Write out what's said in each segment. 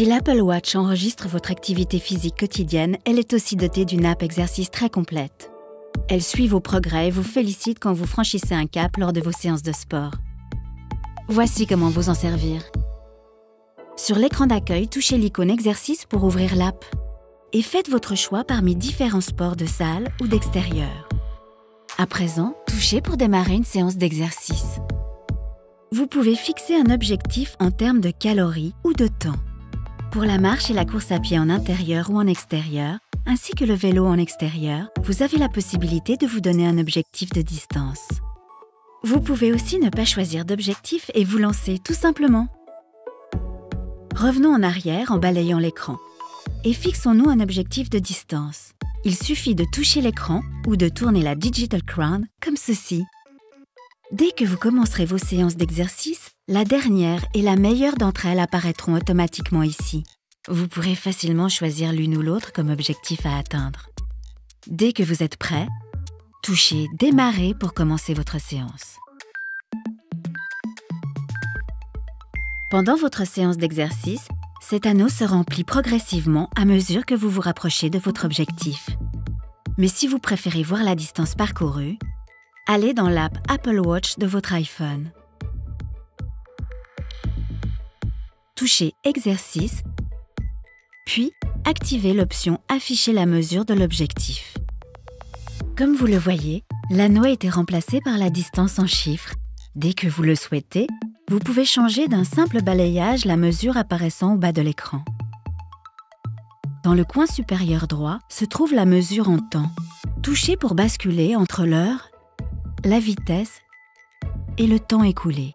Si l'Apple Watch enregistre votre activité physique quotidienne, elle est aussi dotée d'une app exercice très complète. Elle suit vos progrès et vous félicite quand vous franchissez un cap lors de vos séances de sport. Voici comment vous en servir. Sur l'écran d'accueil, touchez l'icône exercice pour ouvrir l'app. Et faites votre choix parmi différents sports de salle ou d'extérieur. À présent, touchez pour démarrer une séance d'exercice. Vous pouvez fixer un objectif en termes de calories ou de temps. Pour la marche et la course à pied en intérieur ou en extérieur, ainsi que le vélo en extérieur, vous avez la possibilité de vous donner un objectif de distance. Vous pouvez aussi ne pas choisir d'objectif et vous lancer tout simplement. Revenons en arrière en balayant l'écran. Et fixons-nous un objectif de distance. Il suffit de toucher l'écran ou de tourner la Digital Crown comme ceci. Dès que vous commencerez vos séances d'exercice, la dernière et la meilleure d'entre elles apparaîtront automatiquement ici. Vous pourrez facilement choisir l'une ou l'autre comme objectif à atteindre. Dès que vous êtes prêt, touchez « Démarrer » pour commencer votre séance. Pendant votre séance d'exercice, cet anneau se remplit progressivement à mesure que vous vous rapprochez de votre objectif. Mais si vous préférez voir la distance parcourue, allez dans l'app Apple Watch de votre iPhone. Touchez « Exercice », puis activez l'option « Afficher la mesure de l'objectif ». Comme vous le voyez, l'anneau a été remplacé par la distance en chiffres. Dès que vous le souhaitez, vous pouvez changer d'un simple balayage la mesure apparaissant au bas de l'écran. Dans le coin supérieur droit se trouve la mesure en temps. Touchez pour basculer entre l'heure, la vitesse et le temps écoulé.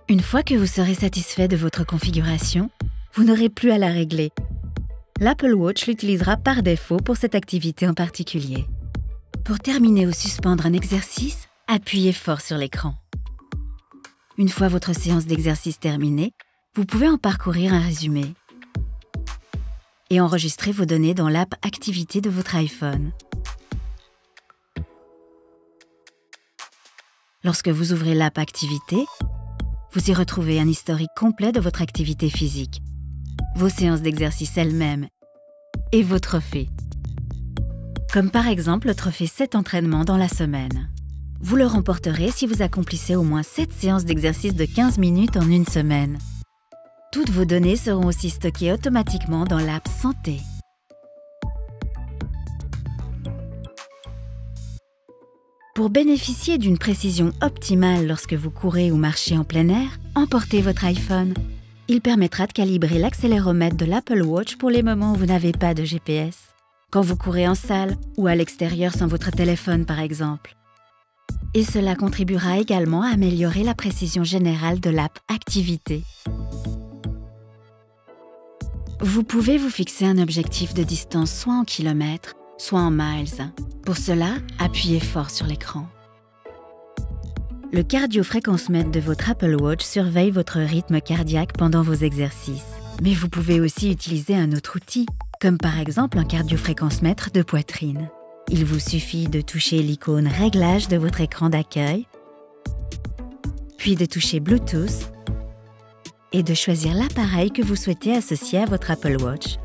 Une fois que vous serez satisfait de votre configuration, vous n'aurez plus à la régler. L'Apple Watch l'utilisera par défaut pour cette activité en particulier. Pour terminer ou suspendre un exercice, appuyez fort sur l'écran. Une fois votre séance d'exercice terminée, vous pouvez en parcourir un résumé et enregistrer vos données dans l'app Activité de votre iPhone. Lorsque vous ouvrez l'app Activité, vous y retrouvez un historique complet de votre activité physique, vos séances d'exercice elles-mêmes et vos trophées. Comme par exemple le trophée 7 entraînements dans la semaine. Vous le remporterez si vous accomplissez au moins 7 séances d'exercice de 15 minutes en une semaine. Toutes vos données seront aussi stockées automatiquement dans l'app Santé. Pour bénéficier d'une précision optimale lorsque vous courez ou marchez en plein air, emportez votre iPhone. Il permettra de calibrer l'accéléromètre de l'Apple Watch pour les moments où vous n'avez pas de GPS. Quand vous courez en salle ou à l'extérieur sans votre téléphone par exemple. Et cela contribuera également à améliorer la précision générale de l'app Activité. Vous pouvez vous fixer un objectif de distance soit en kilomètres, soit en miles. Pour cela, appuyez fort sur l'écran. Le cardio-fréquence-mètre de votre Apple Watch surveille votre rythme cardiaque pendant vos exercices. Mais vous pouvez aussi utiliser un autre outil, comme par exemple un cardio-fréquence-mètre de poitrine. Il vous suffit de toucher l'icône « Réglage » de votre écran d'accueil, puis de toucher « Bluetooth » et de choisir l'appareil que vous souhaitez associer à votre Apple Watch.